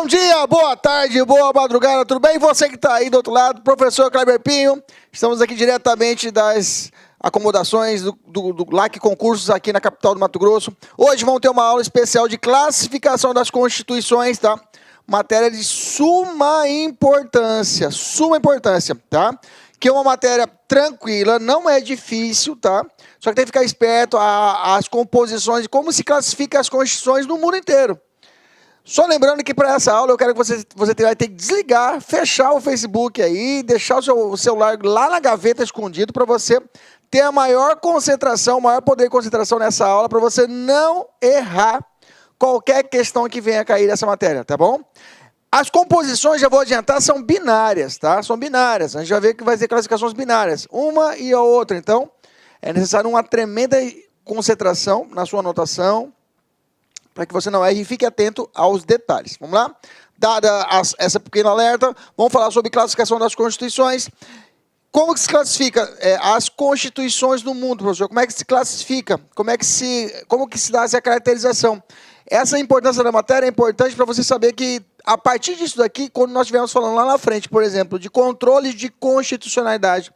Bom dia, boa tarde, boa madrugada, tudo bem? Você que está aí do outro lado, professor Kleber Pinho, estamos aqui diretamente das acomodações do LAC Concursos aqui na capital do Mato Grosso. Hoje vamos ter uma aula especial de classificação das constituições, tá? Matéria de suma importância, tá? Que é uma matéria tranquila, não é difícil, tá? Só que tem que ficar esperto as composições, como se classifica as constituições no mundo inteiro. Só lembrando que para essa aula eu quero que você vai ter que desligar, fechar o Facebook aí, deixar o celular lá na gaveta escondido para você ter a maior concentração, o maior poder de concentração nessa aula, para você não errar qualquer questão que venha a cair nessa matéria, tá bom? As composições, já vou adiantar, são binárias, tá? São binárias. A gente vai ver que vai ter classificações binárias, uma e a outra. Então, é necessário uma tremenda concentração na sua anotação, para que você não erre e fique atento aos detalhes. Vamos lá? Dada essa pequena alerta, vamos falar sobre classificação das constituições. Como que se classifica as constituições no mundo, professor? Como é que se classifica? Como que se dá essa caracterização? Essa importância da matéria é importante para você saber que, a partir disso daqui, quando nós estivermos falando lá na frente, por exemplo, de controle de constitucionalidade,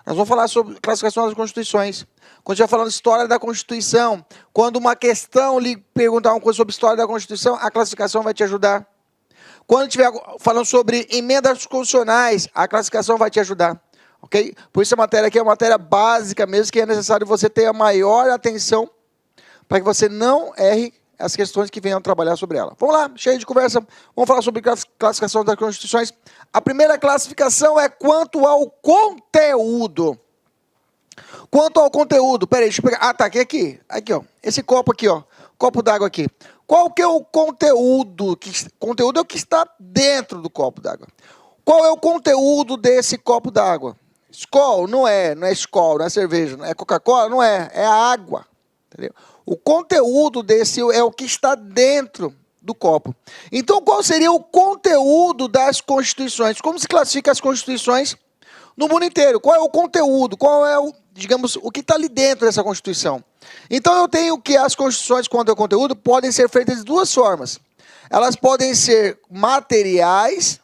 nós vamos falar sobre classificação das constituições. Quando estiver falando de história da Constituição, quando uma questão lhe perguntar uma coisa sobre história da Constituição, a classificação vai te ajudar. Quando estiver falando sobre emendas constitucionais, a classificação vai te ajudar. Ok? Por isso a matéria aqui é uma matéria básica mesmo, que é necessário você ter a maior atenção para que você não erre as questões que venham trabalhar sobre ela. Vamos lá, cheio de conversa, vamos falar sobre classificação das constituições. A primeira classificação é quanto ao conteúdo. Quanto ao conteúdo, peraí, deixa eu pegar. Ah, tá, aqui, ó. Esse copo aqui, ó. Copo d'água aqui. Qual que é o conteúdo? Conteúdo é o que está dentro do copo d'água. Qual é o conteúdo desse copo d'água? Skol? Não é Skol, não é cerveja, não é Coca-Cola? Não é a água. Entendeu? O conteúdo desse é o que está dentro do copo. Então, qual seria o conteúdo das constituições? Como se classifica as constituições no mundo inteiro? Qual é o conteúdo? Qual é o que está ali dentro dessa Constituição? Então eu tenho que as constituições quanto ao conteúdo podem ser feitas de duas formas. Elas podem ser materiais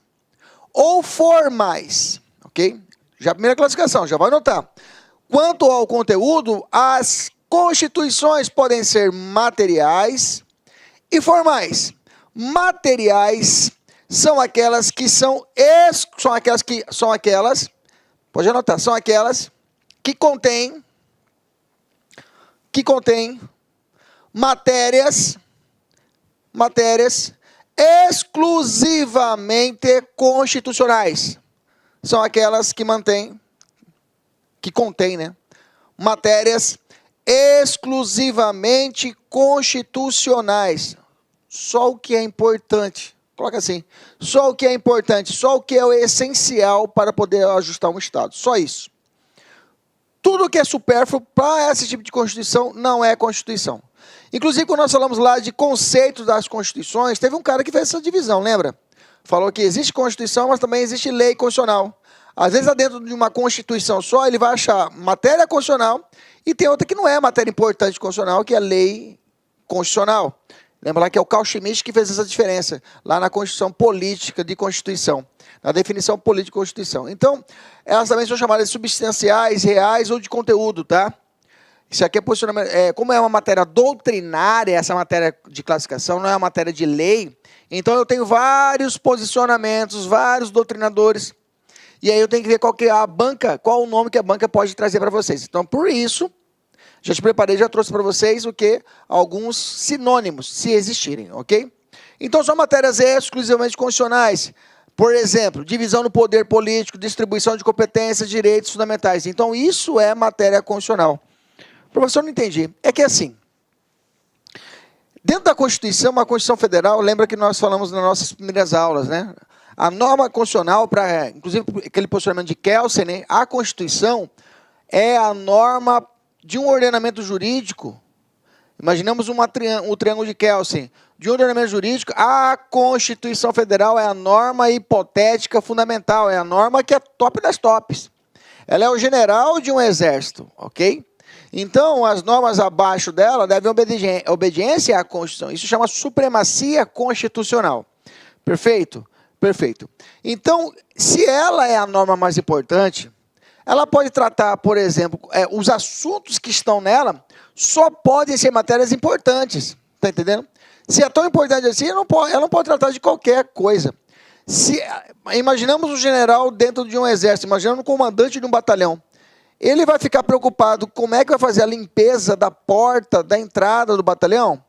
ou formais, ok? Já a primeira classificação, já vai anotar. Quanto ao conteúdo, as constituições podem ser materiais e formais. Materiais são aquelas que pode anotar, são aquelas que contêm matérias exclusivamente constitucionais. São aquelas que contêm, né? Matérias exclusivamente constitucionais. Só o que é importante. Coloca assim, só o que é importante, só o que é o essencial para poder ajustar um Estado. Só isso. Tudo que é supérfluo para esse tipo de Constituição não é Constituição. Inclusive, quando nós falamos lá de conceitos das Constituições, teve um cara que fez essa divisão, lembra? Falou que existe Constituição, mas também existe lei constitucional. Às vezes, dentro de uma Constituição só, ele vai achar matéria constitucional e tem outra que não é matéria importante constitucional, que é lei constitucional. Lembra lá que é o Carl Schmitt que fez essa diferença, lá na Constituição Política de Constituição, na definição política de Constituição. Então, elas também são chamadas de substanciais, reais ou de conteúdo, tá? Isso aqui é posicionamento, como é uma matéria doutrinária, essa matéria de classificação, não é uma matéria de lei, então eu tenho vários posicionamentos, vários doutrinadores, e aí eu tenho que ver qual o nome que a banca pode trazer para vocês. Então, por isso, já te preparei, já trouxe para vocês alguns sinônimos, se existirem, ok? Então, são matérias exclusivamente constitucionais. Por exemplo, divisão do poder político, distribuição de competências, direitos fundamentais. Então, isso é matéria constitucional. Professor, não entendi. É que assim, dentro da Constituição, uma Constituição Federal, lembra que nós falamos nas nossas primeiras aulas, né? A norma constitucional, inclusive aquele posicionamento de Kelsen, né? A Constituição é a norma de um ordenamento jurídico. Imaginamos um triângulo de Kelsen. De um ordenamento jurídico, a Constituição Federal é a norma hipotética fundamental, é a norma que é top das tops. Ela é o general de um exército, ok? Então, as normas abaixo dela devem obediência à Constituição. Isso chama supremacia constitucional. Perfeito? Perfeito. Então, se ela é a norma mais importante, ela pode tratar, por exemplo, os assuntos que estão nela só podem ser matérias importantes. Está entendendo? Se é tão importante assim, ela não pode tratar de qualquer coisa. Imaginamos um general dentro de um exército, imaginamos um comandante de um batalhão. Ele vai ficar preocupado como é que vai fazer a limpeza da porta, da entrada do batalhão?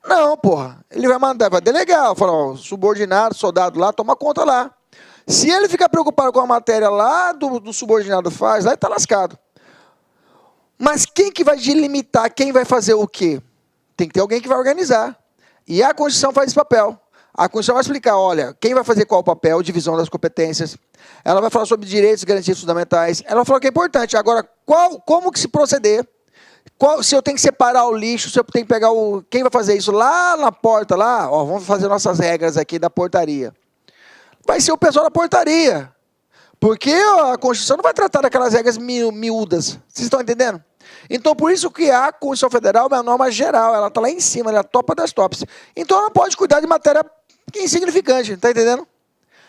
Não, porra. Ele vai delegar, falar, ó, subordinado, soldado lá, toma conta lá. Se ele ficar preocupado com a matéria lá do subordinado faz, lá ele está lascado. Mas quem que vai delimitar quem vai fazer o quê? Tem que ter alguém que vai organizar. E a Constituição faz esse papel. A Constituição vai explicar, olha, quem vai fazer qual papel, divisão das competências. Ela vai falar sobre direitos e garantias fundamentais. Ela vai falar que é importante. Agora, como que se proceder? Se eu tenho que separar o lixo, se eu tenho que pegar quem vai fazer isso lá na porta, lá, ó, vamos fazer nossas regras aqui da portaria. Vai ser o pessoal da portaria. Porque a Constituição não vai tratar daquelas regras miúdas. Vocês estão entendendo? Então, por isso que a Constituição Federal é uma norma geral. Ela está lá em cima, ela é a topa das tops. Então, ela não pode cuidar de matéria insignificante, está entendendo?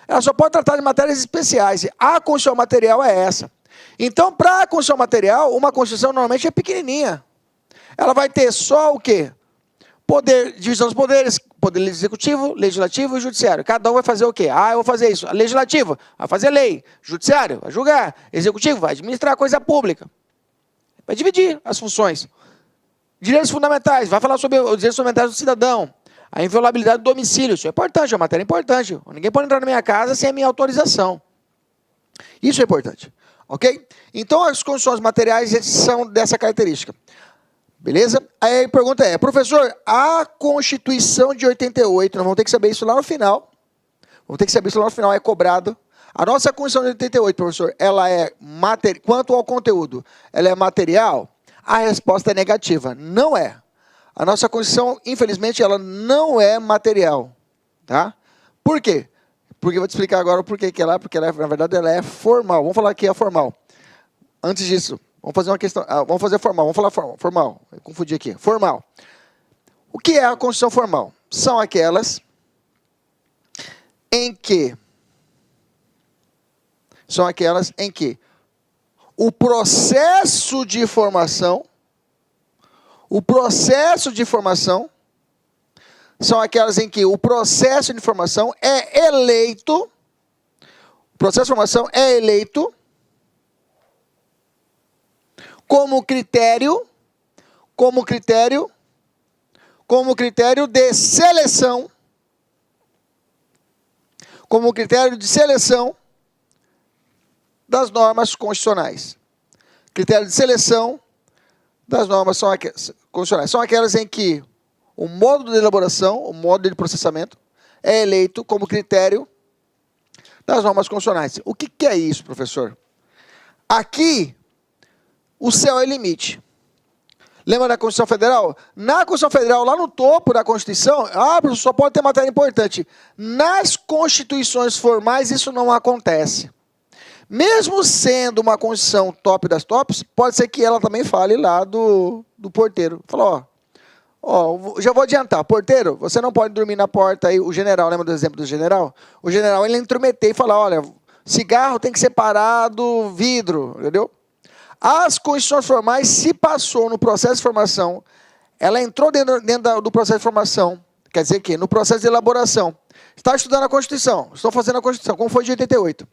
Ela só pode tratar de matérias especiais. A Constituição Material é essa. Então, para a Constituição Material, uma Constituição normalmente é pequenininha. Ela vai ter só o quê? Divisão dos poderes, poder executivo, legislativo e judiciário. Cada um vai fazer o quê? Eu vou fazer isso. Legislativo vai fazer lei. Judiciário vai julgar. Executivo vai administrar a coisa pública. Vai dividir as funções. Direitos fundamentais, vai falar sobre os direitos fundamentais do cidadão. A inviolabilidade do domicílio, isso é importante, é uma matéria importante. Ninguém pode entrar na minha casa sem a minha autorização. Isso é importante. Ok? Então, as condições materiais são dessa característica. Beleza? Aí a pergunta é, professor, a Constituição de 88, nós vamos ter que saber isso lá no final. Vamos ter que saber isso lá no final, é cobrado. A nossa Constituição de 88, professor, ela é quanto ao conteúdo, ela é material? A resposta é negativa. Não é. A nossa Constituição, infelizmente, ela não é material. Tá? Por quê? Porque eu vou te explicar agora o porquê que ela é, porque ela na verdade ela é formal. Vamos falar que é formal. Antes disso, vamos fazer uma questão. Vamos fazer formal. Vamos falar formal. Eu confundi aqui. Formal. O que é a Constituição formal? São aquelas em que o processo de formação são aquelas em que o processo de formação é eleito, como critério de seleção, das normas constitucionais. Critério de seleção das normas constitucionais. São aquelas em que o modo de elaboração, o modo de processamento, é eleito como critério das normas constitucionais. O que é isso, professor? Aqui, o céu é limite. Lembra da Constituição Federal? Na Constituição Federal, lá no topo da Constituição, professor, só pode ter matéria importante. Nas constituições formais, isso não acontece. Mesmo sendo uma Constituição top das tops, pode ser que ela também fale lá do porteiro. Falou, já vou adiantar, porteiro, você não pode dormir na porta aí. O general, lembra do exemplo do general? O general, ele intrometer e falar, olha, cigarro tem que ser parado, vidro, entendeu? As constituições formais, se passou no processo de formação, ela entrou dentro do processo de formação, quer dizer que no processo de elaboração. Está estudando a Constituição, estou fazendo a Constituição, como foi de 88.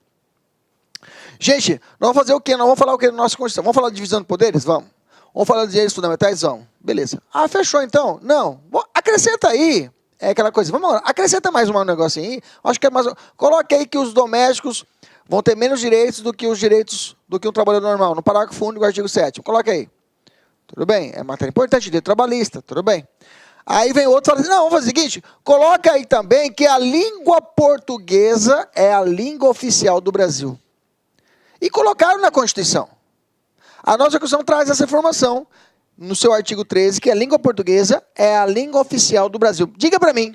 Gente, nós vamos fazer o quê? Nós vamos falar o quê na nossa Constituição? Vamos falar de divisão de poderes? Vamos. Vamos falar de direitos fundamentais? Vamos. Beleza. Fechou então? Não. Acrescenta aí. É aquela coisa. Vamos lá. Acrescenta mais um negocinho aí. Acho que é mais. Coloque aí que os domésticos vão ter menos direitos do que um trabalhador normal. No parágrafo único do artigo 7º. Coloque aí. Tudo bem. É matéria importante, direito trabalhista. Tudo bem. Aí vem outro e fala assim, não, vamos fazer o seguinte, coloca aí também que a língua portuguesa é a língua oficial do Brasil. E colocaram na Constituição. A nossa Constituição traz essa informação, no seu artigo 13, que a língua portuguesa é a língua oficial do Brasil. Diga para mim,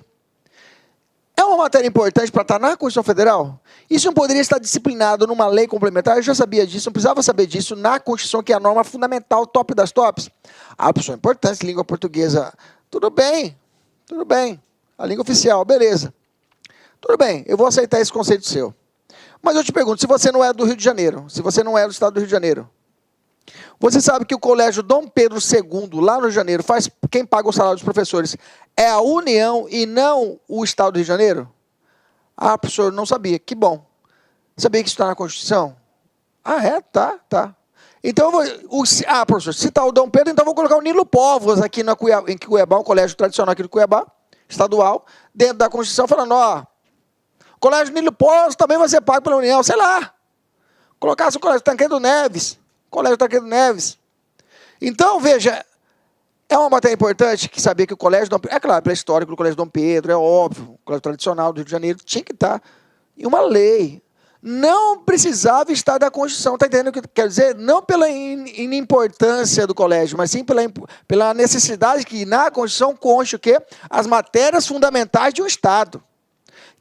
é uma matéria importante para estar na Constituição Federal? Isso não poderia estar disciplinado numa lei complementar? Eu já sabia disso, não precisava saber disso na Constituição, que é a norma fundamental, top das tops. Pessoal, importante, língua portuguesa. Tudo bem. A língua oficial, beleza. Tudo bem, eu vou aceitar esse conceito seu. Mas eu te pergunto, se você não é do Rio de Janeiro, se você não é do estado do Rio de Janeiro, você sabe que o Colégio Dom Pedro II, lá no Rio de Janeiro, quem paga o salário dos professores é a União e não o estado do Rio de Janeiro? Ah, professor, não sabia. Que bom. Sabia que isso está na Constituição? Ah, é? Tá. Então, professor, se está o Dom Pedro, então eu vou colocar o Nilo Povos aqui em Cuiabá, um colégio tradicional aqui de Cuiabá, estadual, dentro da Constituição, falando, ó, o Colégio Nilo Povos também vai ser pago pela União, sei lá. Colocasse o Colégio Tancredo Neves, Colégio Tancredo Neves. Então, veja, é uma matéria importante que saber que o Colégio Dom Pedro, é claro, pela história do Colégio Dom Pedro, é óbvio, o colégio tradicional do Rio de Janeiro tinha que estar em uma lei. Não precisava estar da Constituição, está entendendo o que quer dizer? Não pela inimportância do colégio, mas sim pela necessidade que na Constituição conste o quê? As matérias fundamentais de um Estado.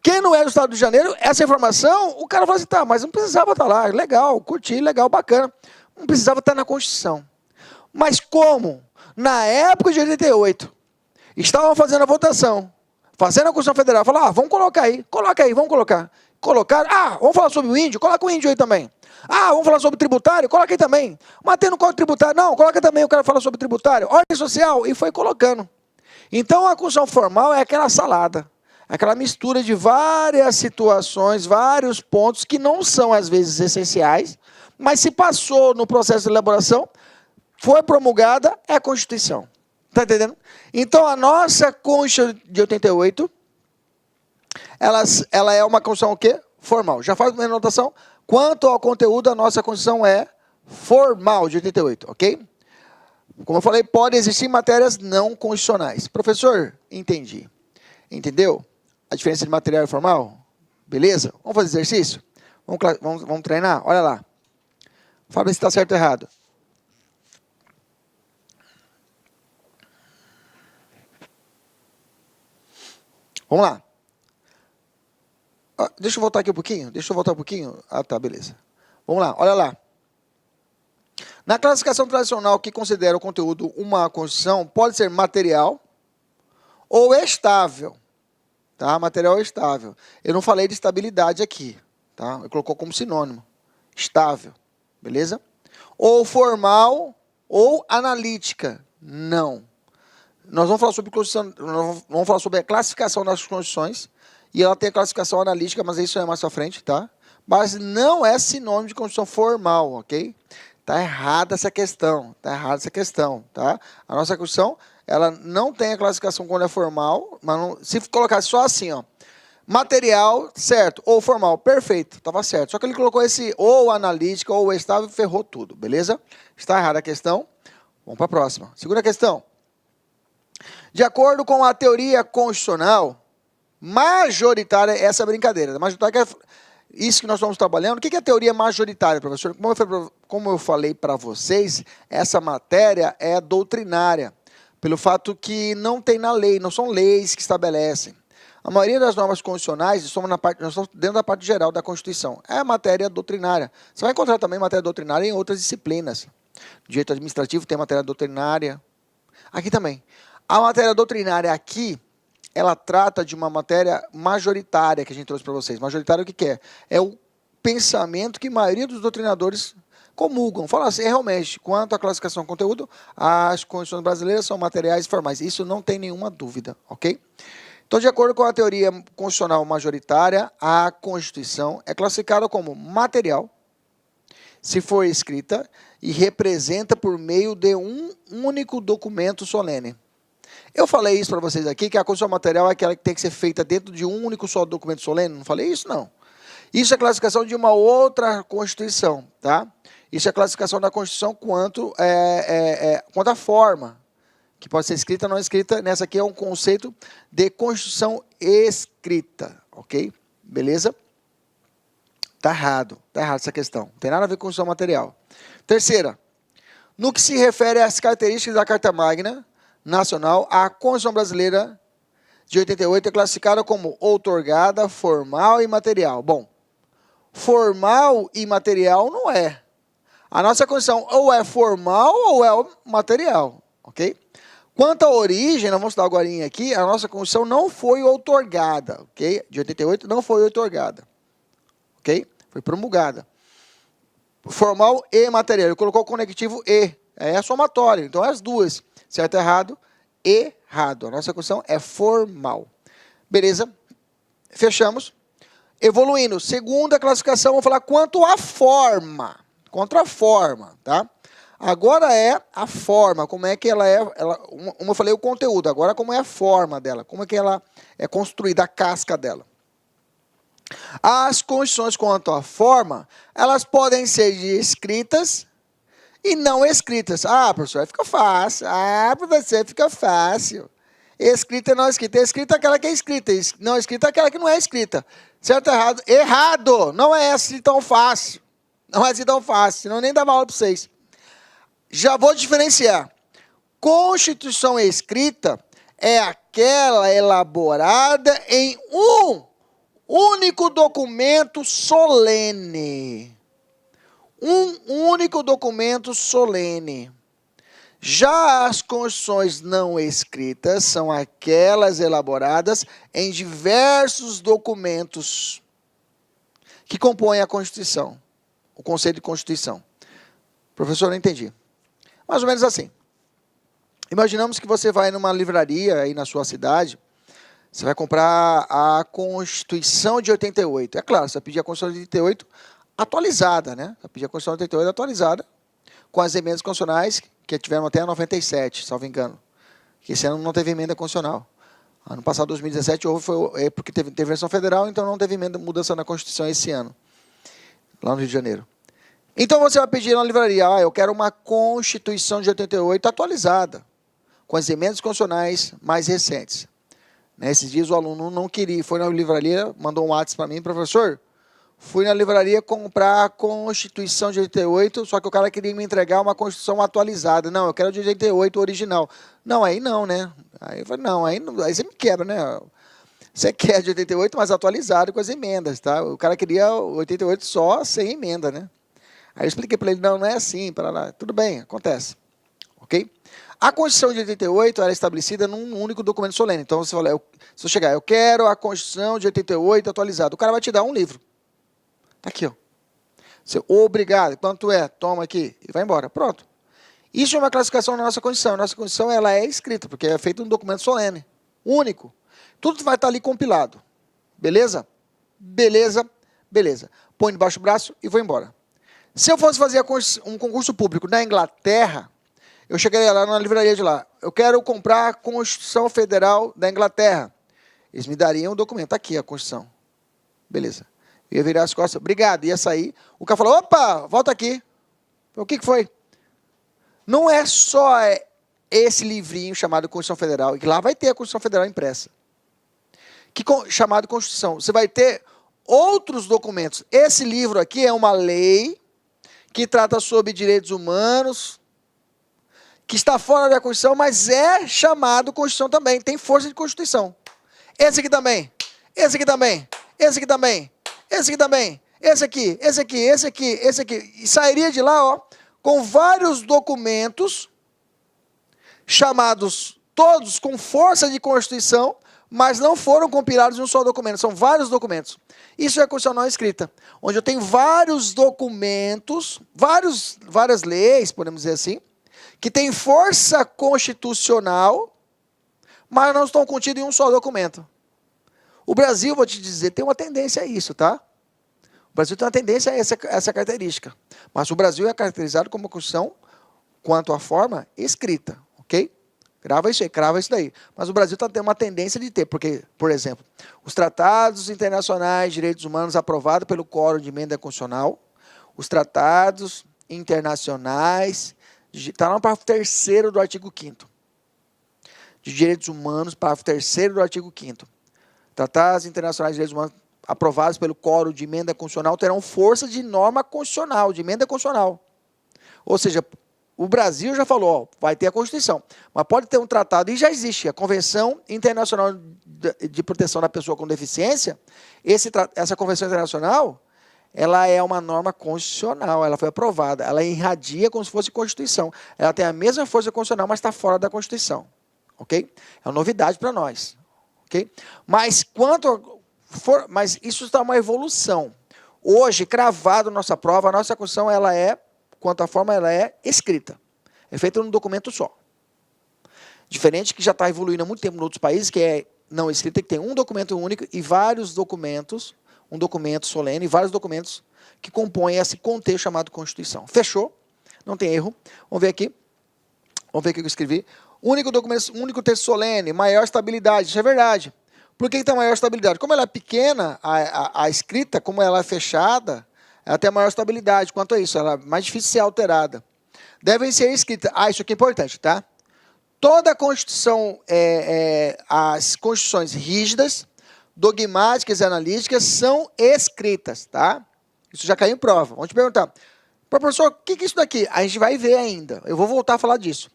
Quem não é do Estado do Rio de Janeiro, essa informação, o cara fala assim, tá, mas não precisava estar lá, legal, curti, legal, bacana. Não precisava estar na Constituição. Mas como, na época de 88, estavam fazendo a votação, fazendo a Constituição Federal, falaram, vamos colocar aí, vamos colocar. Colocaram, vamos falar sobre o índio? Coloca o índio aí também. Vamos falar sobre tributário? Coloca aí também. Mantendo o código tributário? Não, coloca também, o cara fala sobre tributário. Ordem social, e foi colocando. Então, a Constituição formal é aquela salada, aquela mistura de várias situações, vários pontos que não são, às vezes, essenciais, mas se passou no processo de elaboração, foi promulgada, é a Constituição. Está entendendo? Então, a nossa Constituição de 88, ela é uma Constituição o quê? Formal. Já faz uma anotação? Quanto ao conteúdo, a nossa Constituição é formal, de 88, ok? Como eu falei, pode existir matérias não constitucionais. Professor, entendi. Entendeu a diferença de material e formal? Beleza? Vamos fazer exercício? Vamos treinar? Olha lá. Fala se está certo ou errado. Vamos lá. Deixa eu voltar aqui um pouquinho. Ah, tá, beleza. Vamos lá, olha lá. Na classificação tradicional que considera o conteúdo uma Constituição, pode ser material ou estável. Tá? Material ou estável. Eu não falei de estabilidade aqui. Tá? Eu colocou como sinônimo. Estável. Beleza? Ou formal ou analítica. Não. Nós vamos falar sobre Constituição, vamos falar sobre a classificação das Constituições. E ela tem a classificação analítica, mas isso é mais pra frente, tá? Mas não é sinônimo de Constituição formal, ok? Tá errada essa questão, tá? A nossa Constituição, ela não tem a classificação quando é formal, mas não, se colocar só assim, ó, material, certo, ou formal, perfeito, estava certo. Só que ele colocou esse ou analítica ou estável, ferrou tudo, beleza? Está errada a questão. Vamos para a próxima. Segunda questão. De acordo com a teoria constitucional, majoritária, essa é a brincadeira. Majoritária é isso que nós estamos trabalhando. O que é a teoria majoritária, professor? Como eu falei para vocês, essa matéria é doutrinária, pelo fato que não tem na lei, não são leis que estabelecem. A maioria das normas constitucionais, nós estamos dentro da parte geral da Constituição, é matéria doutrinária. Você vai encontrar também matéria doutrinária em outras disciplinas. Direito administrativo tem matéria doutrinária. Aqui também. A matéria doutrinária aqui, ela trata de uma matéria majoritária que a gente trouxe para vocês. Majoritária o que é? É o pensamento que a maioria dos doutrinadores comulgam. Falam assim, realmente, quanto à classificação do conteúdo, as constituições brasileiras são materiais formais. Isso não tem nenhuma dúvida, ok? Então, de acordo com a teoria constitucional majoritária, a Constituição é classificada como material, se for escrita, e representa por meio de um único documento solene. Eu falei isso para vocês aqui, que a Constituição material é aquela que tem que ser feita dentro de um único só documento solene. Não falei isso, não. Isso é classificação de uma outra Constituição, tá? Isso é classificação da Constituição quanto à forma, que pode ser escrita ou não escrita. Nessa aqui é um conceito de Constituição escrita, ok? Beleza? Tá errado essa questão. Não tem nada a ver com Constituição material. Terceira, no que se refere às características da Carta Magna Nacional, a Constituição Brasileira de 88 é classificada como outorgada, formal e material. Bom, formal e material não é. A nossa Constituição ou é formal ou é material, ok? Quanto à origem, nós vamos estudar agora aqui, a nossa Constituição não foi outorgada, ok? De 88 não foi outorgada, ok? Foi promulgada. Formal e material. Ele colocou o conectivo e. É somatório. Então, as duas. Certo, errado? Errado. A nossa Constituição é formal. Beleza? Fechamos. Evoluindo. Segunda classificação, vamos falar quanto à forma. Contra a forma, tá? Agora é a forma, como é que ela é, como eu falei, o conteúdo, agora como é a forma dela, como é que ela é construída, a casca dela. As constituições quanto à forma, elas podem ser escritas e não escritas. Ah, professor, fica fácil. Ah, professor, fica fácil. Escrita e não escrita. Escrita é aquela que é escrita, não escrita é aquela que não é escrita. Certo ou errado? Errado! Não é assim tão fácil. Não é assim tão fácil, senão eu nem dava aula para vocês. Já vou diferenciar. Constituição escrita é aquela elaborada em um único documento solene. Um único documento solene. Já as constituições não escritas são aquelas elaboradas em diversos documentos que compõem a Constituição, o conceito de Constituição. Professor, não entendi. Mais ou menos assim. Imaginamos que você vai numa livraria aí na sua cidade, você vai comprar a Constituição de 88. É claro, você vai pedir a Constituição de 88 atualizada, né? Você vai pedir a Constituição de 88 atualizada, com as emendas constitucionais que tiveram até a 97, salvo engano. Que esse ano não teve emenda constitucional. Ano passado, 2017, houve, porque teve versão federal, então não teve emenda, mudança na Constituição esse ano, lá no Rio de Janeiro. Então você vai pedir na livraria, eu quero uma Constituição de 88 atualizada, com as emendas constitucionais mais recentes. Nesses dias o aluno não queria, foi na livraria, mandou um WhatsApp para mim, professor, fui na livraria comprar a Constituição de 88, só que o cara queria me entregar uma Constituição atualizada. Não, eu quero de 88 original. Não, aí não, né? Aí eu falei, não, aí você me quebra, né? Você quer de 88, mas atualizado com as emendas, tá? O cara queria 88 só sem emenda, né? Aí eu expliquei para ele, não é assim, para lá. Tudo bem, acontece. Ok? A Constituição de 88 era estabelecida num único documento solene. Então, você fala, se eu chegar, eu quero a Constituição de 88 atualizada. O cara vai te dar um livro. Está aqui, ó. Você, obrigado, quanto é? Toma aqui. E vai embora. Pronto. Isso é uma classificação da nossa Constituição. A nossa Constituição ela é escrita, porque é feita num documento solene. Único. Tudo vai estar ali compilado. Beleza? Beleza? Beleza. Põe debaixo do braço e vou embora. Se eu fosse fazer um concurso público na Inglaterra, eu chegaria lá na livraria de lá. Eu quero comprar a Constituição Federal da Inglaterra. Eles me dariam o documento. Tá aqui a Constituição. Beleza. Eu ia virar as costas. Obrigado. Ia sair. O cara falou, opa, volta aqui. O que foi? Não é só esse livrinho chamado Constituição Federal. Que lá vai ter a Constituição Federal impressa. Chamado Constituição. Você vai ter outros documentos. Esse livro aqui é uma lei que trata sobre direitos humanos, que está fora da Constituição, mas é chamado Constituição também, tem força de Constituição. Esse aqui também, esse aqui também, esse aqui também, esse aqui também, esse aqui, esse aqui, esse aqui, esse aqui. E sairia de lá, ó, com vários documentos, chamados todos com força de Constituição, mas não foram compilados em um só documento, são vários documentos. Isso é a Constituição não escrita, onde eu tenho vários documentos, várias leis, podemos dizer assim, que têm força constitucional, mas não estão contidos em um só documento. O Brasil, vou te dizer, tem uma tendência a isso, tá? O Brasil tem uma tendência a essa característica. Mas o Brasil é caracterizado como uma Constituição, quanto à forma, escrita, ok? Grava isso aí, crava isso daí. Mas o Brasil tem uma tendência de ter, porque, por exemplo, os tratados internacionais de direitos humanos aprovados pelo Quórum de Emenda Constitucional, os tratados internacionais, está lá no parágrafo 3º do artigo 5º, de direitos humanos, parágrafo 3º do artigo 5º. Tratados internacionais de direitos humanos aprovados pelo Quórum de Emenda Constitucional terão força de norma constitucional, de emenda constitucional. Ou seja, o Brasil já falou, ó, vai ter a Constituição, mas pode ter um tratado, e já existe, a Convenção Internacional de Proteção da Pessoa com Deficiência, essa Convenção Internacional, ela é uma norma constitucional, ela foi aprovada, ela irradia como se fosse Constituição. Ela tem a mesma força constitucional, mas está fora da Constituição. ok? É uma novidade para nós, ok? Mas mas isso está uma evolução. Hoje, cravado na nossa prova, a nossa Constituição, ela é, quanto à forma, ela é escrita. É feita num documento só. Diferente que já está evoluindo há muito tempo em outros países, que é não escrita, que tem um documento único e vários documentos, um documento solene e vários documentos que compõem esse contexto chamado Constituição. Fechou? Não tem erro. Vamos ver aqui. Vamos ver o que eu escrevi. Único documento, único texto solene, maior estabilidade. Isso é verdade. Por que tem maior estabilidade? Como ela é pequena, a escrita, como ela é fechada, ela tem maior estabilidade. Quanto a isso, ela é mais difícil de ser alterada. Devem ser escritas. Isso aqui é importante, tá? Toda a Constituição, as Constituições rígidas, dogmáticas e analíticas são escritas, tá? Isso já caiu em prova. Vamos te perguntar, professor, o que é isso daqui? A gente vai ver ainda. Eu vou voltar a falar disso.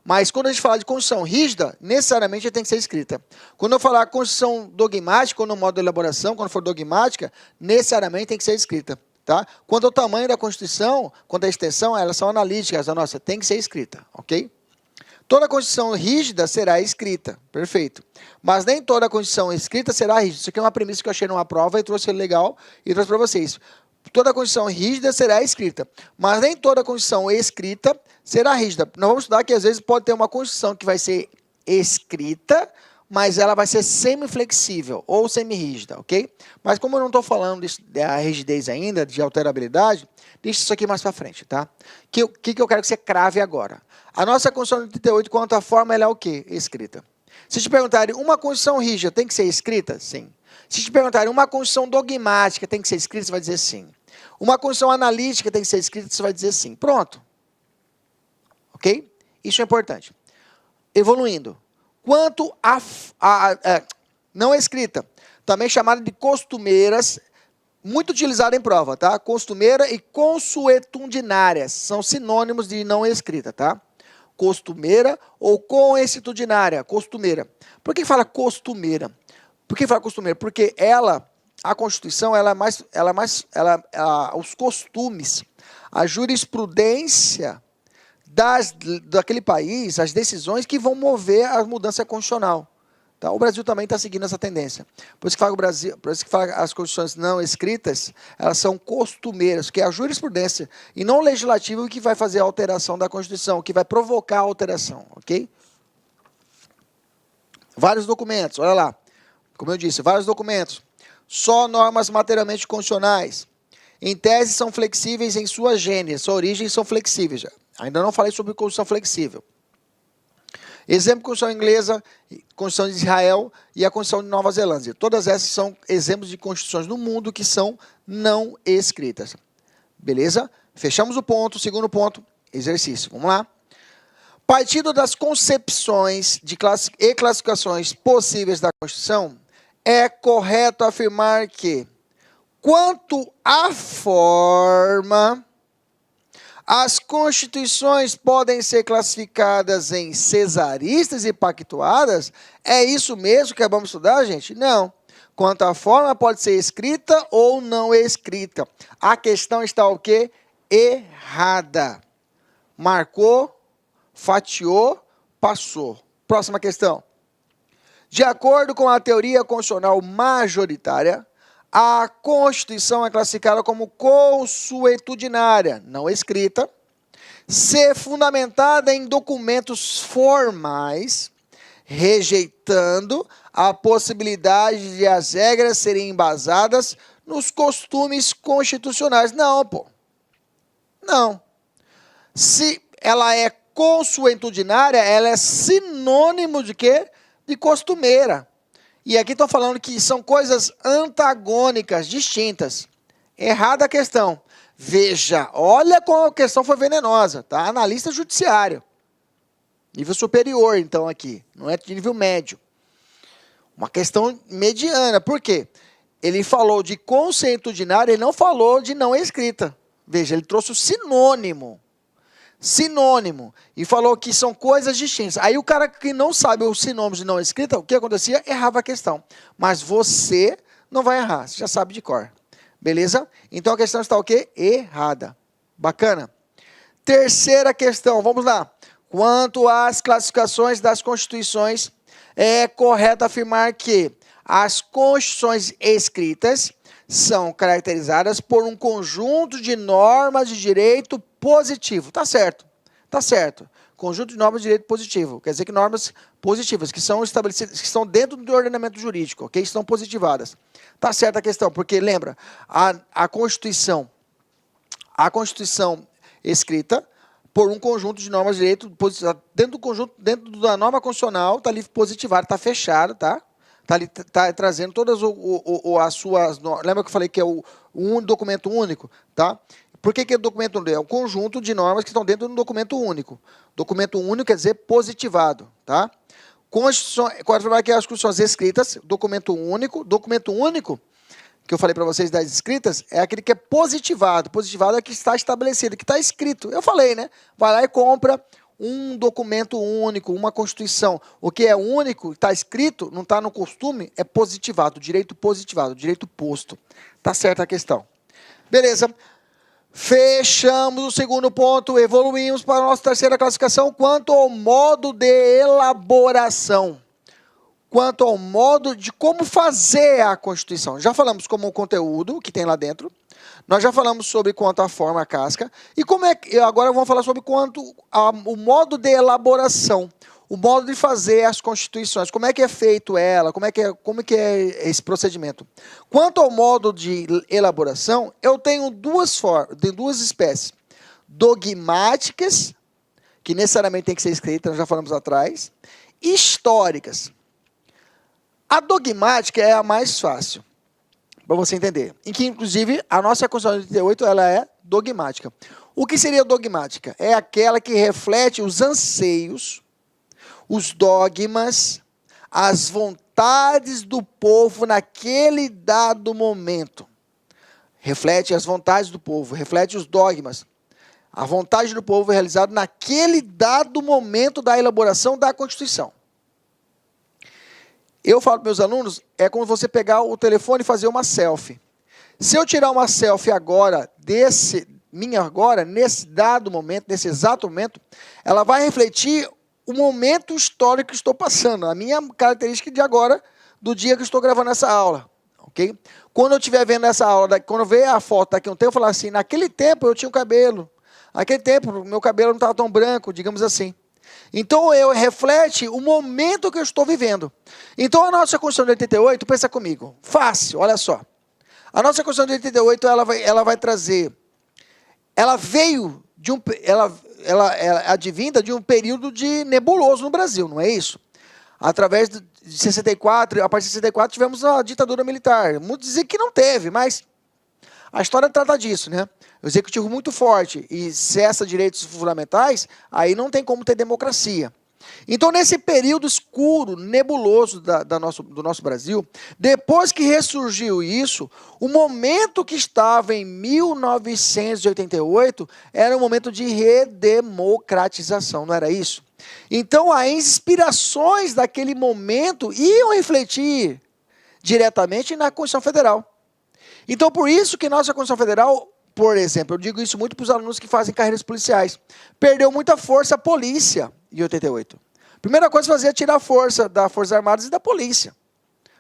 Mas quando a gente falar de Constituição rígida, necessariamente tem que ser escrita. Quando eu falar Constituição dogmática, ou no modo de elaboração, quando for dogmática, necessariamente tem que ser escrita. Tá? Quanto ao tamanho da Constituição, quanto à extensão, elas são analíticas. Nossa, tem que ser escrita, ok? Toda Constituição rígida será escrita, perfeito. Mas nem toda Constituição escrita será rígida. Isso aqui é uma premissa que eu achei numa prova e trouxe legal e trouxe para vocês. Toda Constituição rígida será escrita, mas nem toda Constituição escrita será rígida. Nós vamos estudar que às vezes pode ter uma Constituição que vai ser escrita, mas ela vai ser semiflexível ou semirrígida, ok? Mas como eu não estou falando da rigidez ainda, de alterabilidade, deixa isso aqui mais para frente, tá? O que eu quero que você crave agora? A nossa Constituição de 38, quanto à forma, ela é o quê? Escrita. Se te perguntarem, uma Constituição rígida tem que ser escrita? Sim. Se te perguntarem, uma Constituição dogmática tem que ser escrita? Você vai dizer sim. Uma Constituição analítica tem que ser escrita? Você vai dizer sim. Pronto. Ok? Isso é importante. Evoluindo. Quanto a não escrita, também chamada de costumeiras, muito utilizada em prova, tá? Costumeira e consuetudinárias são sinônimos de não escrita, tá? Costumeira ou consuetudinária, costumeira. Por que fala costumeira? Por que fala costumeira? Porque a Constituição, os costumes, a jurisprudência daquele país, as decisões que vão mover a mudança constitucional. Tá? O Brasil também está seguindo essa tendência. Por isso que fala as Constituições não escritas, elas são costumeiras, que é a jurisprudência, e não o legislativo que vai fazer a alteração da Constituição, que vai provocar a alteração, ok? Vários documentos, olha lá. Como eu disse, vários documentos. Só normas materialmente constitucionais. Em tese, são flexíveis em sua gênese, sua origem são flexíveis. Ainda não falei sobre Constituição flexível. Exemplo, Constituição inglesa, Constituição de Israel e a Constituição de Nova Zelândia. Todas essas são exemplos de constituições no mundo que são não escritas. Beleza? Fechamos o ponto. Segundo ponto, exercício. Vamos lá. Partindo das concepções e classificações possíveis da Constituição, é correto afirmar que, quanto à forma, as constituições podem ser classificadas em cesaristas e pactuadas? É isso mesmo que vamos estudar, gente? Não. Quanto à forma, pode ser escrita ou não escrita. A questão está o quê? Errada. Marcou, fatiou, passou. Próxima questão. De acordo com a teoria constitucional majoritária, a Constituição é classificada como consuetudinária, não escrita, se fundamentada em documentos formais, rejeitando a possibilidade de as regras serem embasadas nos costumes constitucionais. Não, pô. Não. Se ela é consuetudinária, ela é sinônimo de quê? De costumeira. E aqui estão falando que são coisas antagônicas, distintas. Errada a questão. Veja, olha como a questão foi venenosa, tá? Analista judiciário. Nível superior, então, aqui. Não é de nível médio. Uma questão mediana. Por quê? Ele falou de consuetudinária, ele não falou de não escrita. Veja, ele trouxe o sinônimo. Sinônimo. E falou que são coisas distintas. Aí o cara que não sabe os sinônimos de não escrita, o que acontecia? Errava a questão. Mas você não vai errar, você já sabe de cor. Beleza? Então a questão está o quê? Errada. Bacana. Terceira questão, vamos lá. Quanto às classificações das constituições, é correto afirmar que as constituições escritas são caracterizadas por um conjunto de normas de direito positivo. Tá certo, tá certo. Conjunto de normas de direito positivo. Quer dizer que normas positivas, que são estabelecidas, que estão dentro do ordenamento jurídico, ok? Estão positivadas. Tá certa a questão, porque lembra, a Constituição escrita por um conjunto de normas de direito positivo, dentro da norma constitucional, está ali positivado, está fechado, tá? Está trazendo todas as suas normas. Lembra que eu falei que é um documento único, tá? Por que é documento único? É um conjunto de normas que estão dentro de um documento único. Documento único quer dizer positivado, tá? Quando falar que as constituições escritas, documento único, que eu falei para vocês das escritas, é aquele que é positivado. Positivado é que está estabelecido, que está escrito. Eu falei, né? Vai lá e compra um documento único, uma Constituição. O que é único, está escrito, não está no costume, é positivado, direito positivado, direito posto. Tá certa a questão. Beleza. Fechamos o segundo ponto, evoluímos para a nossa terceira classificação, quanto ao modo de elaboração. Quanto ao modo de como fazer a Constituição. Já falamos como o conteúdo que tem lá dentro, nós já falamos sobre quanto à forma, a casca, e agora vamos falar sobre o modo de elaboração, o modo de fazer as Constituições, como é que é feito ela, como é que é esse procedimento. Quanto ao modo de elaboração, eu tenho duas espécies, dogmáticas, que necessariamente tem que ser escrita, nós já falamos atrás, históricas. A dogmática é a mais fácil, para você entender. Em que, inclusive, a nossa Constituição de 88, ela é dogmática. O que seria dogmática? É aquela que reflete os anseios, os dogmas, as vontades do povo naquele dado momento. Reflete as vontades do povo, reflete os dogmas. A vontade do povo é realizada naquele dado momento da elaboração da Constituição. Eu falo para meus alunos, é como você pegar o telefone e fazer uma selfie. Se eu tirar uma selfie agora, nesse dado momento, nesse exato momento, ela vai refletir o momento histórico que estou passando, a minha característica de agora, do dia que estou gravando essa aula, ok? Quando eu estiver vendo essa aula, quando eu ver a foto daqui a um tempo, eu falar assim, naquele tempo eu tinha um cabelo, naquele tempo meu cabelo não estava tão branco, digamos assim. Então, reflete o momento que eu estou vivendo. Então, a nossa Constituição de 88, pensa comigo, fácil, olha só. A nossa Constituição de 88, ela vai trazer, ela veio de ela advinda de um período de nebuloso no Brasil, não é isso? Através de 64, a partir de 64 tivemos a ditadura militar. Muitos dizem que não teve, mas a história trata disso, né? O executivo muito forte e cessa direitos fundamentais, aí não tem como ter democracia. Então, nesse período escuro, nebuloso do nosso Brasil, depois que ressurgiu isso, o momento que estava em 1988 era um momento de redemocratização, não era isso? Então, as inspirações daquele momento iam refletir diretamente na Constituição Federal. Então, por isso que nossa Constituição Federal, por exemplo, eu digo isso muito para os alunos que fazem carreiras policiais, perdeu muita força a polícia em 88. A primeira coisa que fazia é tirar a força das Forças Armadas e da polícia,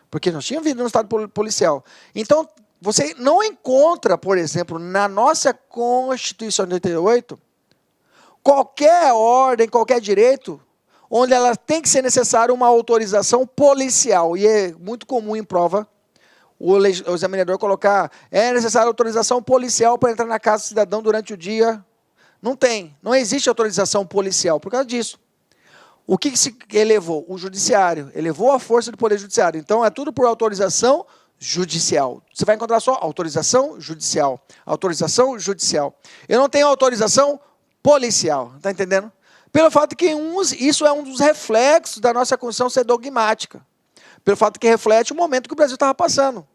porque nós tínhamos vindo no estado policial. Então, você não encontra, por exemplo, na nossa Constituição de 88, qualquer ordem, qualquer direito, onde ela tem que ser necessária uma autorização policial, e é muito comum em prova o examinador colocar, é necessária autorização policial para entrar na casa do cidadão durante o dia. Não tem, não existe autorização policial por causa disso. O que se elevou? O judiciário, elevou a força do poder judiciário. Então, é tudo por autorização judicial. Você vai encontrar só autorização judicial, autorização judicial. Eu não tenho autorização policial, está entendendo? Pelo fato que isso é um dos reflexos da nossa Constituição ser dogmática. Pelo fato que reflete o momento que o Brasil estava passando.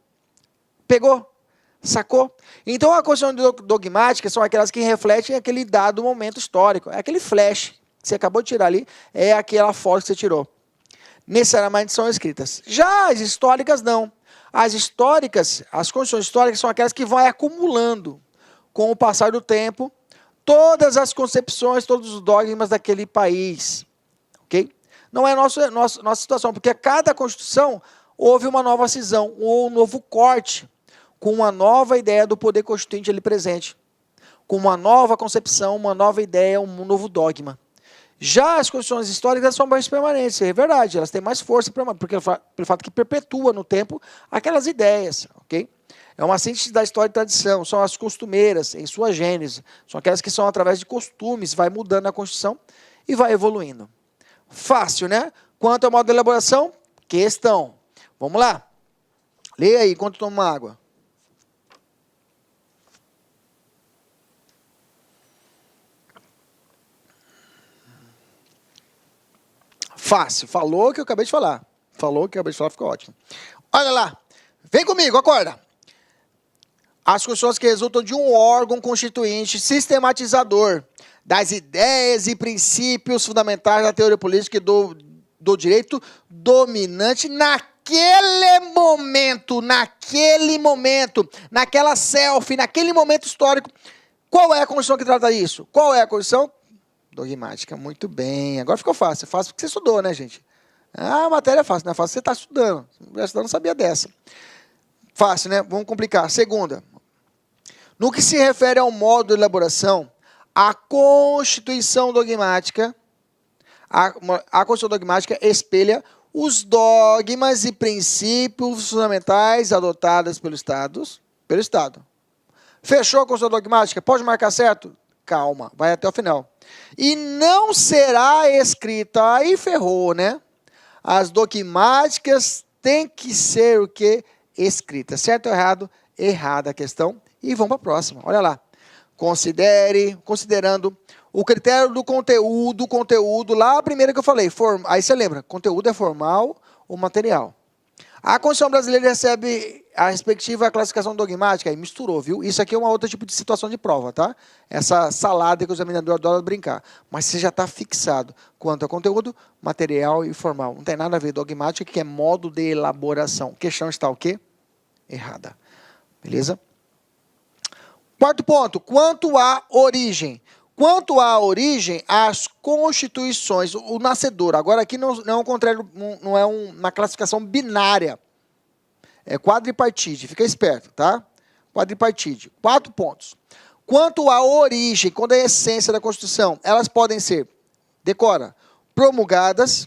Pegou? Sacou? Então, a Constituição dogmática são aquelas que refletem aquele dado momento histórico. É aquele flash que você acabou de tirar ali, é aquela foto que você tirou. Necessariamente são escritas. Já as históricas, não. As históricas, as Constituições históricas são aquelas que vão acumulando com o passar do tempo todas as concepções, todos os dogmas daquele país. Ok? Não é nossa situação, porque a cada Constituição houve uma nova cisão, ou um novo corte, com uma nova ideia do poder constituinte ali presente, com uma nova concepção, uma nova ideia, um novo dogma. Já as constituições históricas são mais permanentes, é verdade, elas têm mais força, porque pelo fato que perpetua no tempo aquelas ideias, ok? É uma síntese da história e tradição, são as costumeiras, em sua gênese, são aquelas que são através de costumes, vai mudando a Constituição e vai evoluindo. Fácil, né? Quanto ao modo de elaboração, questão. Vamos lá. Leia aí, enquanto toma água. Fácil. Falou o que eu acabei de falar. Falou o que eu acabei de falar, ficou ótimo. Olha lá. Vem comigo, acorda. As constituições que resultam de um órgão constituinte sistematizador das ideias e princípios fundamentais da teoria política e do direito dominante naquele momento, naquela selfie, naquele momento histórico. Qual é a Constituição que trata isso? Qual é a Constituição? Dogmática, muito bem. Agora ficou fácil. Fácil porque você estudou, né, gente? Ah, a matéria é fácil, não é fácil. Você está estudando. Se não estivesse estudando, não sabia dessa. Fácil, né? Vamos complicar. Segunda. No que se refere ao modo de elaboração, a Constituição dogmática, a Constituição dogmática espelha os dogmas e princípios fundamentais adotados pelo Estado. Fechou a Constituição dogmática? Pode marcar certo? Calma, vai até o final. E não será escrita, aí ferrou, né? As dogmáticas têm que ser o quê? Escritas. Certo ou errado? Errada a questão. E vamos para a próxima. Olha lá. Considerando o critério do conteúdo, lá a primeira que eu falei. Aí você lembra, conteúdo é formal ou material. A Constituição brasileira recebe a respectiva classificação dogmática, aí misturou, viu? Isso aqui é um outro tipo de situação de prova, tá? Essa salada que o examinador adora brincar. Mas você já está fixado quanto a conteúdo, material e formal. Não tem nada a ver dogmática, que é modo de elaboração. Questão está o quê? Errada. Beleza? Quarto ponto, quanto à origem. Quanto à origem, as constituições, o nascedor, agora aqui não é um contrário, não é uma classificação binária, é quadripartite, fica esperto, tá? Quadripartite, 4 pontos. Quanto à origem, quando é a essência da Constituição, elas podem ser, decora, promulgadas,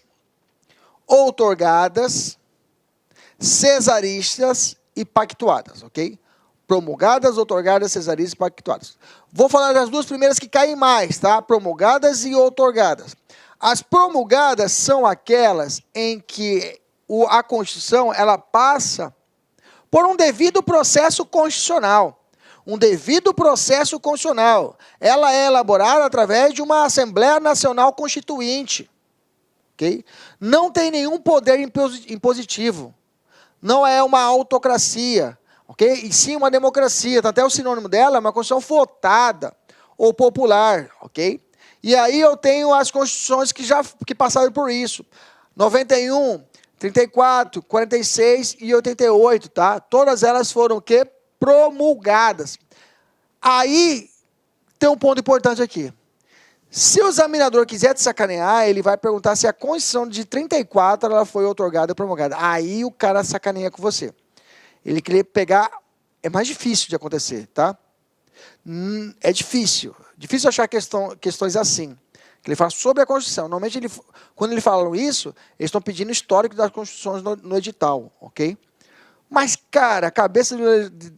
outorgadas, cesaristas e pactuadas, ok? Promulgadas, outorgadas, cesaristas e pactuadas. Vou falar das duas primeiras que caem mais, tá? Promulgadas e outorgadas. As promulgadas são aquelas em que a Constituição ela passa por um devido processo constitucional. Um devido processo constitucional. Ela é elaborada através de uma Assembleia Nacional Constituinte. Okay? Não tem nenhum poder impositivo. Não é uma autocracia. Okay? E sim uma democracia. Até o sinônimo dela é uma Constituição votada ou popular. Okay? E aí eu tenho as constituições que passaram por isso. 91, 34, 46 e 88. Tá? Todas elas foram o quê? Promulgadas. Aí tem um ponto importante aqui. Se o examinador quiser te sacanear, ele vai perguntar se a Constituição de 34 ela foi outorgada ou promulgada. Aí o cara sacaneia com você. Ele queria pegar... É mais difícil de acontecer, tá? É difícil. Difícil achar questões assim. Ele fala sobre a Constituição. Normalmente, quando eles falam isso, eles estão pedindo histórico das Constituições no edital, ok? Mas, cara, a cabeça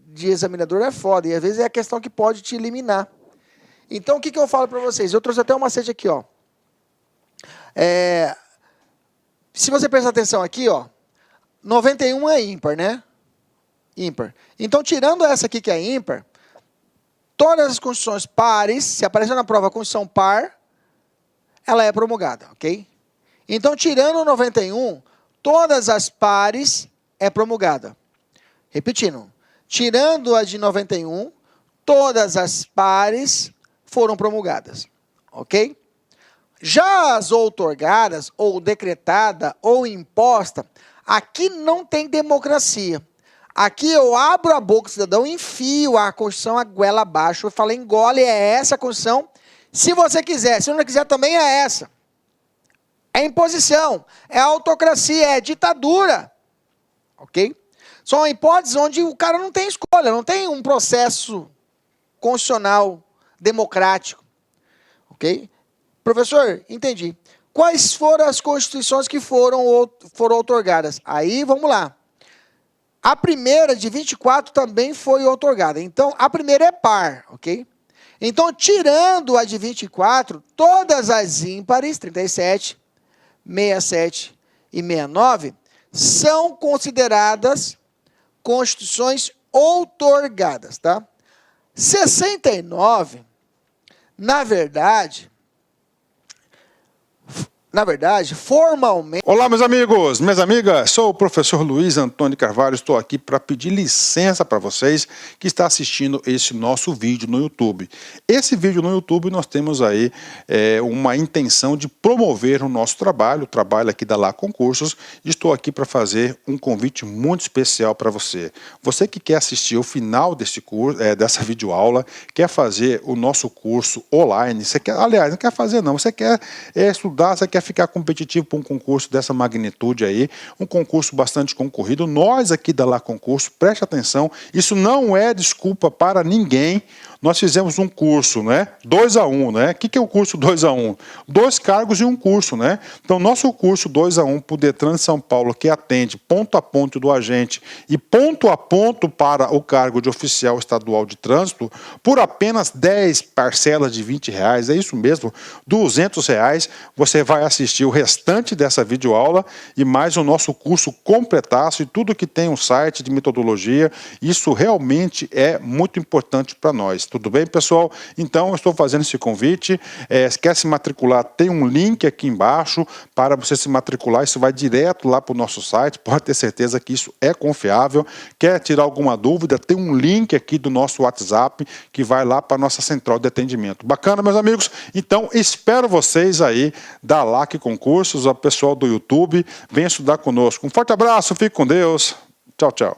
de examinador é foda. E, às vezes, é a questão que pode te eliminar. Então, o que eu falo para vocês? Eu trouxe até um macete aqui, ó. Se você prestar atenção aqui, ó, 91 é ímpar, né? Ímpar. Então, tirando essa aqui que é ímpar, todas as constituições pares, se aparecer na prova a constituição par, ela é promulgada, ok? Então, tirando o 91, todas as pares é promulgada. Repetindo, tirando a de 91, todas as pares foram promulgadas, ok? Já as outorgadas, ou decretada, ou imposta, aqui não tem democracia. Aqui eu abro a boca do cidadão, enfio a Constituição a goela abaixo, eu falo, engole, é essa a Constituição. Se você quiser, se não quiser também é essa. É imposição, é autocracia, é ditadura. Ok? São hipóteses onde o cara não tem escolha, não tem um processo constitucional, democrático. Ok? Professor, entendi. Quais foram as constituições que foram outorgadas? Aí, vamos lá. A primeira, de 24, também foi outorgada. Então, a primeira é par, ok? Então, tirando a de 24, todas as ímpares, 37, 67 e 69, são consideradas constituições outorgadas, tá? 69, na verdade, formalmente... Olá, meus amigos, minhas amigas, sou o professor Luiz Antônio Carvalho, estou aqui para pedir licença para vocês que estão assistindo esse nosso vídeo no YouTube. Esse vídeo no YouTube nós temos aí uma intenção de promover o nosso trabalho, o trabalho aqui da Lá Concursos, e estou aqui para fazer um convite muito especial para você. Você que quer assistir o final desse curso, dessa videoaula, quer fazer o nosso curso online, você quer, aliás, não quer fazer não, você quer estudar, você quer ficar competitivo para um concurso dessa magnitude aí, um concurso bastante concorrido, nós aqui da Lá Concurso, preste atenção, isso não é desculpa para ninguém. Nós fizemos um curso, né? 2 a 1, né? O que é o curso 2 a 1? 2 cargos e um curso, né? Então, nosso curso 2 a 1 para o Detran de São Paulo, que atende ponto a ponto do agente e ponto a ponto para o cargo de oficial estadual de trânsito, por apenas 10 parcelas de R$20, é isso mesmo, R$200, você vai assistir o restante dessa videoaula e mais o nosso curso completaço e tudo que tem um site de metodologia. Isso realmente é muito importante para nós. Tudo bem, pessoal? Então, eu estou fazendo esse convite. Quer se matricular? Tem um link aqui embaixo para você se matricular. Isso vai direto lá para o nosso site. Pode ter certeza que isso é confiável. Quer tirar alguma dúvida? Tem um link aqui do nosso WhatsApp que vai lá para a nossa central de atendimento. Bacana, meus amigos? Então, espero vocês aí da LAC Concursos, o pessoal do YouTube. Venha estudar conosco. Um forte abraço, fique com Deus. Tchau, tchau.